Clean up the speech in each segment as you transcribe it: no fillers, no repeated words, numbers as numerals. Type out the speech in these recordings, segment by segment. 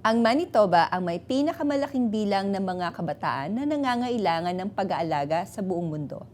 Ang Manitoba ang may pinakamalaking bilang ng mga kabataan na nangangailangan ng pag-aalaga sa buong mundo.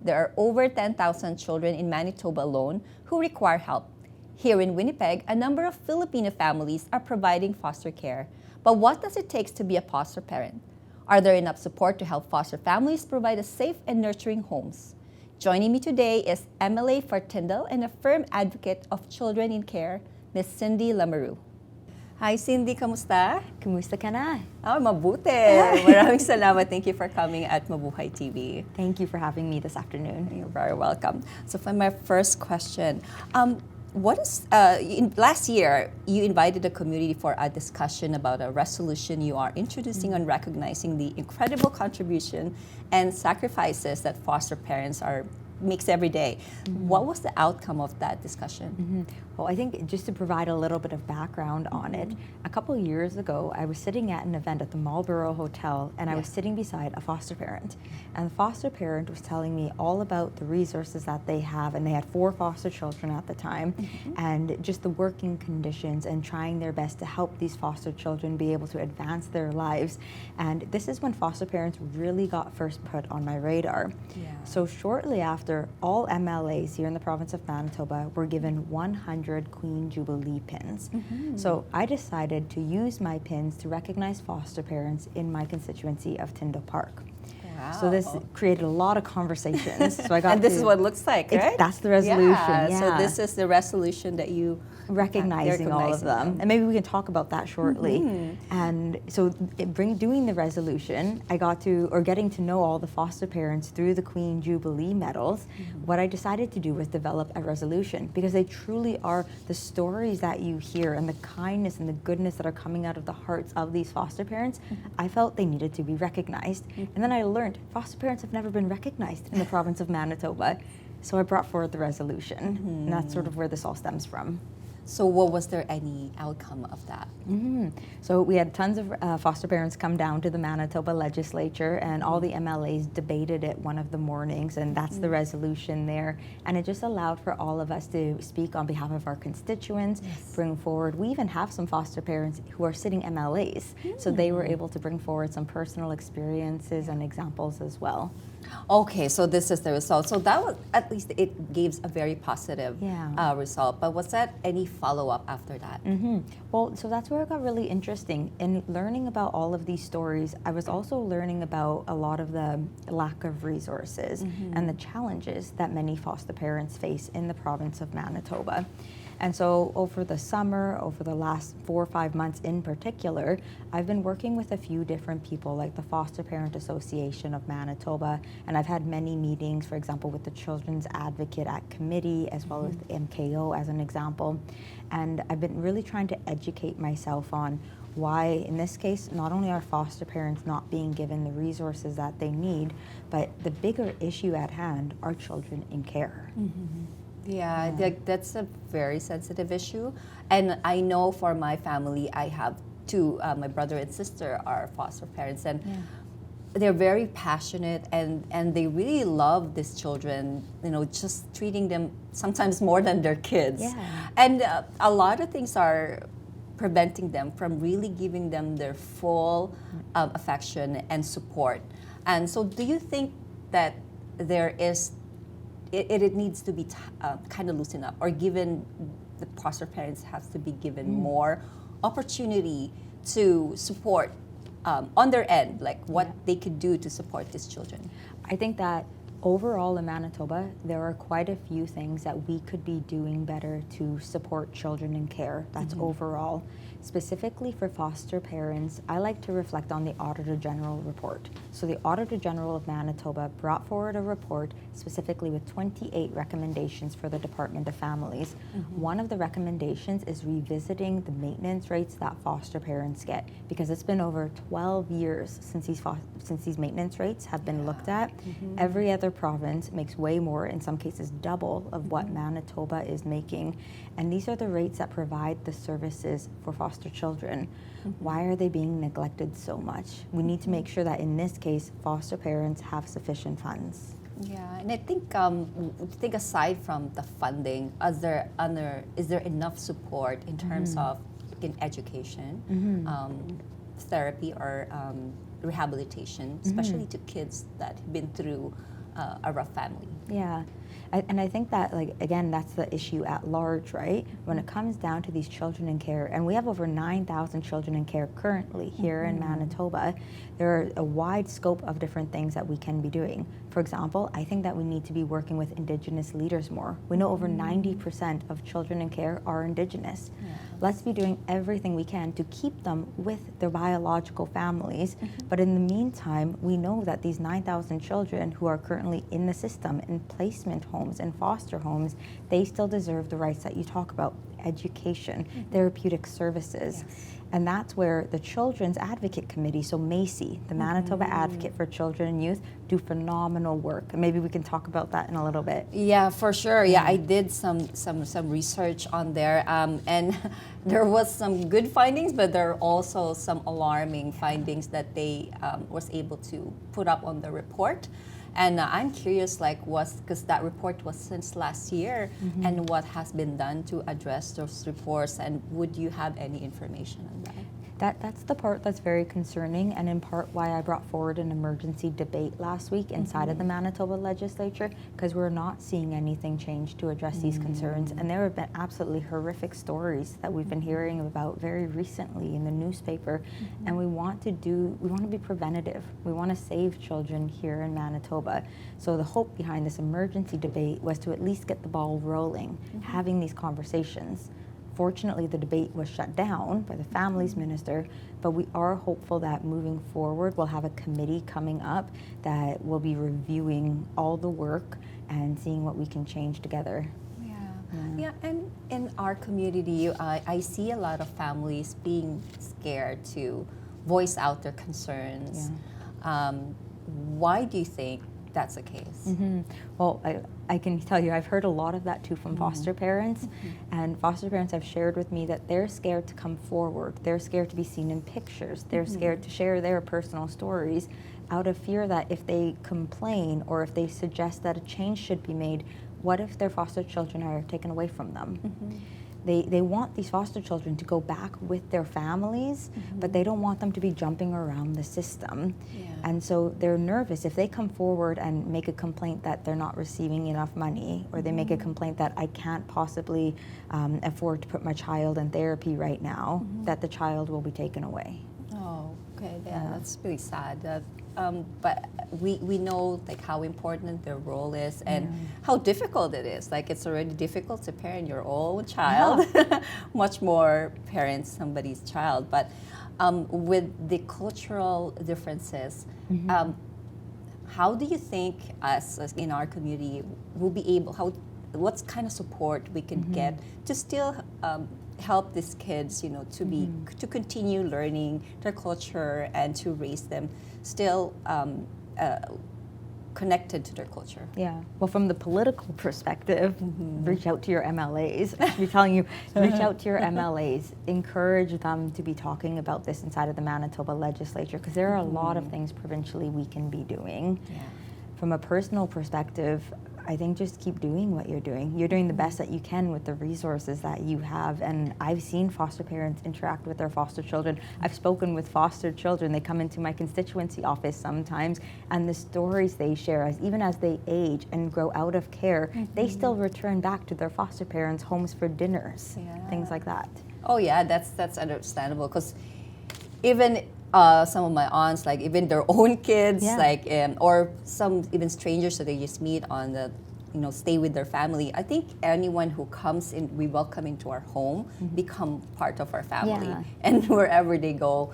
There are over 10,000 children in Manitoba alone who require help. Here in Winnipeg, a number of Filipino families are providing foster care. But what does it take to be a foster parent? Are there enough support to help foster families provide a safe and nurturing homes? Joining me today is MLA for Tyndall and a firm advocate of children in care, Ms. Cindy Lamoureux. Hi Cindy, kamusta? Kumusta ka na? Oh, mabuti. Maraming salamat. Thank you for coming at Mabuhay TV. Thank you for having me this afternoon. You're very welcome. So for my first question, last year, you invited the community for a discussion about a resolution you are introducing on recognizing the incredible contribution and sacrifices that foster parents makes every day. What was the outcome of that discussion? Well, I think just to provide a little bit of background on it, a couple of years ago, I was sitting at an event at the Marlborough Hotel, and I was sitting beside a foster parent. And the foster parent was telling me all about the resources that they have, and they had 4 foster children at the time, and just the working conditions and trying their best to help these foster children be able to advance their lives. And this is when foster parents really got first put on my radar. So shortly after, all MLAs here in the province of Manitoba were given 100 Queen Jubilee pins. So I decided to use my pins to recognize foster parents in my constituency of Tyndall Park. Wow. So this created a lot of conversations. So I got and this is what it looks like, right? That's the resolution. So this is the resolution that you recognizing all of them. And maybe we can talk about that shortly. And so doing the resolution, I got to, or getting to know all the foster parents through the Queen Jubilee medals, what I decided to do was develop a resolution, because they truly are the stories that you hear and the kindness and the goodness that are coming out of the hearts of these foster parents. I felt they needed to be recognized. And then I learned foster parents have never been recognized in the province of Manitoba. So I brought forward the resolution, and that's sort of where this all stems from. So was there any outcome of that? So we had tons of foster parents come down to the Manitoba legislature, and all the MLAs debated it one of the mornings, and that's the resolution there. And it just allowed for all of us to speak on behalf of our constituents, bring forward. We even have some foster parents who are sitting MLAs, so they were able to bring forward some personal experiences and examples as well. Okay, so this is the result. So that was, at least it gives a very positive result. But was that any follow-up after that? Well, so that's where it got really interesting. In learning about all of these stories, I was also learning about a lot of the lack of resources and the challenges that many foster parents face in the province of Manitoba. And so over the summer, over the last 4 or 5 months in particular, I've been working with a few different people, like the Foster Parent Association of Manitoba, and I've had many meetings, for example, with the Children's Advocate at Committee, as well as the MKO as an example. And I've been really trying to educate myself on why, in this case, not only are foster parents not being given the resources that they need, but the bigger issue at hand are children in care. Yeah, that's a very sensitive issue. And I know for my family, I have 2, my brother and sister are foster parents, and they're very passionate, and they really love these children, just treating them sometimes more than their kids. And a lot of things are preventing them from really giving them their full affection and support. And so do you think that there is it needs to be kind of loosened up, or given the foster parents have to be given more opportunity to support on their end, like what they could do to support these children? I think that overall in Manitoba, there are quite a few things that we could be doing better to support children in care. That's overall. Specifically for foster parents, I like to reflect on the Auditor General report. So the Auditor General of Manitoba brought forward a report specifically with 28 recommendations for the Department of Families. One of the recommendations is revisiting the maintenance rates that foster parents get, because it's been over 12 years since these maintenance rates have been looked at. Every other province makes way more, in some cases double, of what Manitoba is making. And these are the rates that provide the services for foster children. Why are they being neglected so much? We need to make sure that in this case, foster parents have sufficient funds. Yeah, and I think aside from the funding, is there enough support in terms of in education, therapy, or rehabilitation, especially to kids that have been through a rough family. Yeah. And I think that, like, again, that's the issue at large, right? When it comes down to these children in care, and we have over 9,000 children in care currently here in Manitoba, there are a wide scope of different things that we can be doing. For example, I think that we need to be working with Indigenous leaders more. We know over 90% of children in care are Indigenous. Yeah. Let's be doing everything we can to keep them with their biological families. But in the meantime, we know that these 9,000 children who are currently in the system, in placement homes, in foster homes, they still deserve the rights that you talk about: education, therapeutic services. Yes. And that's where the Children's Advocate Committee, so MACY, the Manitoba Advocate for Children and Youth, do phenomenal work. And maybe we can talk about that in a little bit. Yeah, for sure. Yeah, I did some research on there, and there was some good findings, but there are also some alarming findings that they was able to put up on the report. And I'm curious, like, because that report was since last year, and what has been done to address those reports, and would you have any information on that? That's the part that's very concerning, and in part why I brought forward an emergency debate last week inside of the Manitoba legislature, because we're not seeing anything change to address these concerns. And there have been absolutely horrific stories that we've been hearing about very recently in the newspaper, and we want to be preventative. We want to save children here in Manitoba. So the hope behind this emergency debate was to at least get the ball rolling, having these conversations. Fortunately, the debate was shut down by the Families Minister, but we are hopeful that moving forward, we'll have a committee coming up that will be reviewing all the work and seeing what we can change together. Yeah, and in our community, I see a lot of families being scared to voice out their concerns. Why do you think that's the case? Well, I can tell you, I've heard a lot of that too from foster parents, and foster parents have shared with me that they're scared to come forward. They're scared to be seen in pictures. They're scared to share their personal stories out of fear that if they complain or if they suggest that a change should be made, what if their foster children are taken away from them? They want these foster children to go back with their families, but they don't want them to be jumping around the system. And so they're nervous if they come forward and make a complaint that they're not receiving enough money, or they make a complaint that I can't possibly afford to put my child in therapy right now, that the child will be taken away. Oh, okay. Yeah, that's really sad. But we know, like, how important their role is and how difficult it is. Like, it's already difficult to parent your own child, much more parent somebody's child. But with the cultural differences, how do you think us as in our community will be able, what kind of support we can get to still help these kids, to continue learning their culture and to raise them still connected to their culture? Yeah. Well, from the political perspective, reach out to your MLAs. I should be telling you, reach out to your MLAs. Encourage them to be talking about this inside of the Manitoba legislature, because there are a lot of things provincially we can be doing. From a personal perspective, I think just keep doing what you're doing. You're doing the best that you can with the resources that you have. And I've seen foster parents interact with their foster children. I've spoken with foster children. They come into my constituency office sometimes, and the stories they share, even as they age and grow out of care, they still return back to their foster parents' homes for dinners, things like that. Oh yeah, that's understandable, because even some of my aunts, like even their own kids, like or some even strangers that they just meet on the, stay with their family. I think anyone who comes in, we welcome into our home, become part of our family, and wherever they go,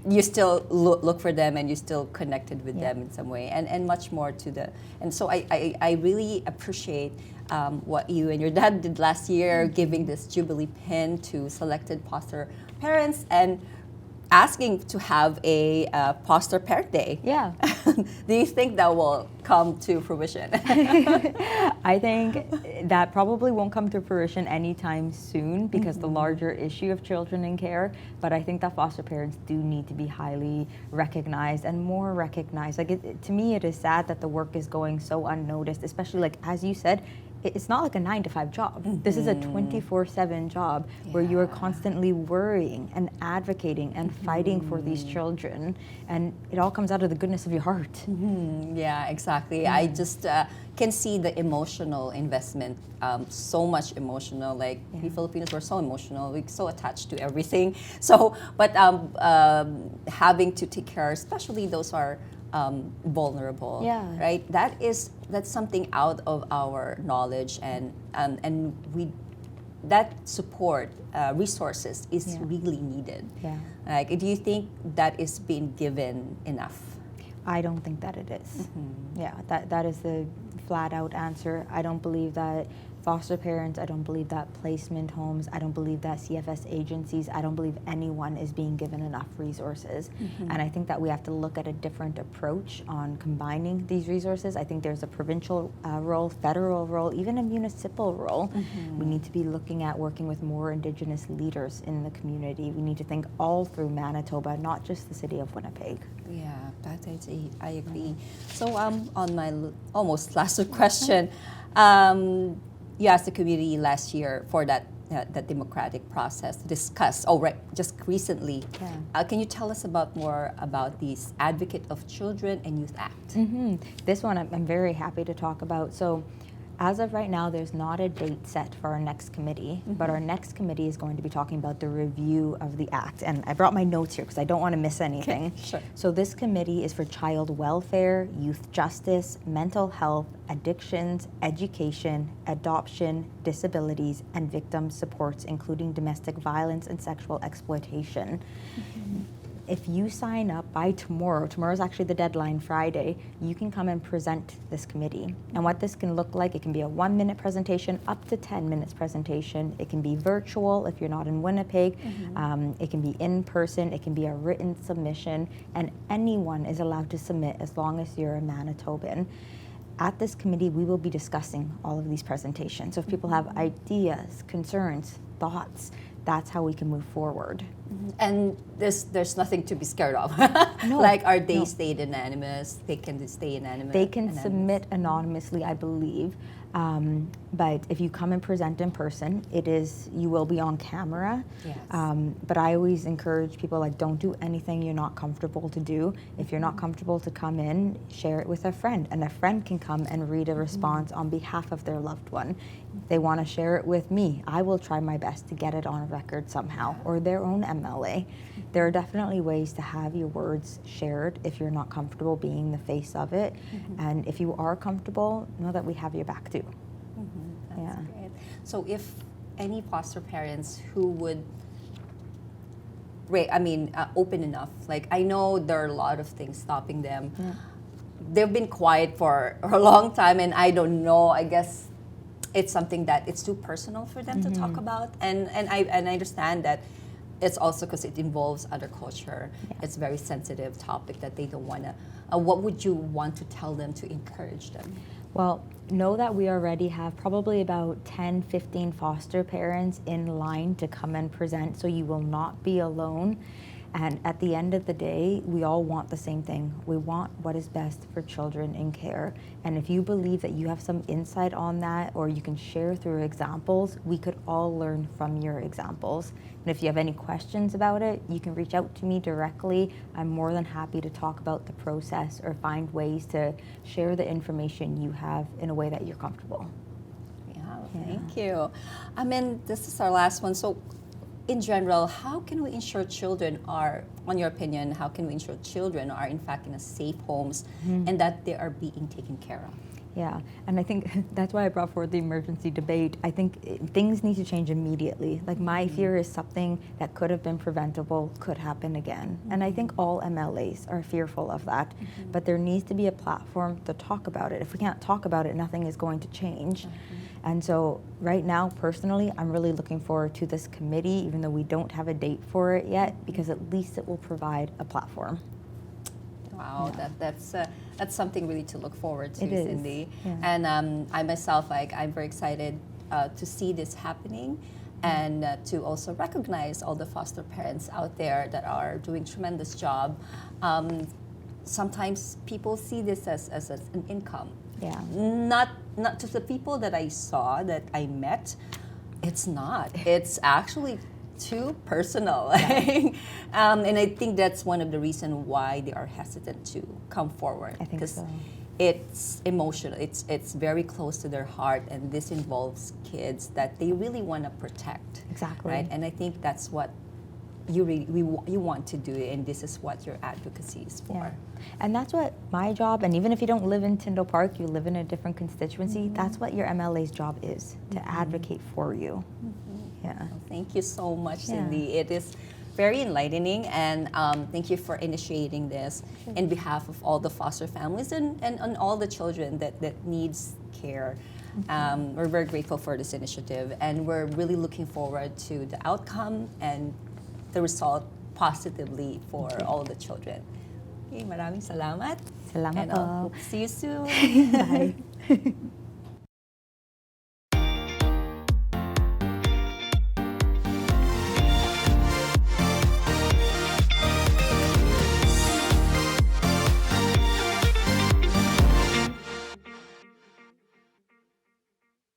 you still look for them, and you're still connected with them in some way, and much more to the. And so I really appreciate what you and your dad did last year, giving this Jubilee pin to selected foster parents and asking to have a foster parent day. Yeah. Do you think that will come to fruition? I think that probably won't come to fruition anytime soon, because the larger issue of children in care, but I think that foster parents do need to be highly recognized and more recognized. Like, to me, it is sad that the work is going so unnoticed, especially, like, as you said, it's not like a 9-to-5 job. This is a 24/7 job where you are constantly worrying and advocating and fighting for these children, and it all comes out of the goodness of your heart. Yeah, exactly. I just can see the emotional investment, so much emotional. Like we Filipinos, we're so emotional, we're so attached to everything. So, but having to take care, especially those are vulnerable, right? That's something out of our knowledge, and we that support resources is really needed. Like, do you think that is being given enough? I don't think that it is. Yeah, that is the flat out answer. I don't believe that foster parents, I don't believe that placement homes, I don't believe that CFS agencies, I don't believe anyone is being given enough resources. And I think that we have to look at a different approach on combining these resources. I think there's a provincial role, federal role, even a municipal role. We need to be looking at working with more Indigenous leaders in the community. We need to think all through Manitoba, not just the city of Winnipeg. Yeah, I agree. So on my almost last question, you asked the community last year for that democratic process to discuss. Oh, right, just recently. Can you tell us more about this Advocate of Children and Youth Act? This one I'm very happy to talk about. So, as of right now, there's not a date set for our next committee, but our next committee is going to be talking about the review of the act. And I brought my notes here because I don't want to miss anything. Okay, sure. So this committee is for child welfare, youth justice, mental health, addictions, education, adoption, disabilities, and victim supports, including domestic violence and sexual exploitation. If you sign up by tomorrow's actually the deadline, Friday, you can come and present this committee. And what this can look like, it can be a 1-minute presentation up to 10 minutes presentation. It can be virtual if you're not in Winnipeg. It can be in person. It can be a written submission. And anyone is allowed to submit as long as you're a Manitoban. At this committee, we will be discussing all of these presentations. So if people have ideas, concerns, thoughts, that's how we can move forward. And there's nothing to be scared of. No, like, are they stayed anonymous? They can stay anonymous. They can submit anonymously, I believe. But if you come and present in person, you will be on camera. Yes. But I always encourage people, like, don't do anything you're not comfortable to do. If you're not comfortable to come in, share it with a friend, and a friend can come and read a response on behalf of their loved one. If they want to share it with me, I will try my best to get it on record somehow, or their own MLA. There are definitely ways to have your words shared if you're not comfortable being the face of it. And if you are comfortable, know that we have your back too. That's great. So if any foster parents who would, open enough, like, I know there are a lot of things stopping them. They've been quiet for a long time, and I don't know, I guess it's something that it's too personal for them to talk about. And I understand that it's also because it involves other culture. It's a very sensitive topic that they don't want to. What would you want to tell them to encourage them? Well, know that we already have probably about 10, 15 foster parents in line to come and present, so you will not be alone. And at the end of the day, we all want the same thing. We want what is best for children in care. And if you believe that you have some insight on that, or you can share through examples, we could all learn from your examples. And if you have any questions about it, you can reach out to me directly. I'm more than happy to talk about the process or find ways to share the information you have in a way that you're comfortable. Thank you. This is our last one. So, in general, how can we ensure children are, on your opinion, how can we ensure children are in fact in a safe homes and that they are being taken care of? Yeah, and I think that's why I brought forward the emergency debate. I think things need to change immediately. Like, my fear is something that could have been preventable could happen again. And I think all MLAs are fearful of that. But there needs to be a platform to talk about it. If we can't talk about it, nothing is going to change. And so right now, personally, I'm really looking forward to this committee, even though we don't have a date for it yet, because at least it will provide a platform. Wow, that's something really to look forward to, It is. Cindy. Yeah. And I myself, I'm very excited to see this happening, and to also recognize all the foster parents out there that are doing tremendous job. Sometimes people see this as an income. Yeah. Not not to the people that I saw, that I met, it's not. It's actually too personal. And I think that's one of the reasons why they are hesitant to come forward. I think so. It's emotional. It's very close to their heart, and this involves kids that they really want to protect. Exactly. Right? And I think that's what you want to do, and this is what your advocacy is for. Yeah. And that's what my job, and even if you don't live in Tyndall Park, you live in a different constituency, that's what your MLA's job is, to advocate for you. Yeah. Well, thank you so much, Yeah. Cindy. It is very enlightening, and thank you for initiating this in behalf of all the foster families and all the children that needs care. We're very grateful for this initiative, and we're really looking forward to the outcome and the result positively for all the children. Okay, maraming salamat. Salamat And po. I'll see you soon. Bye.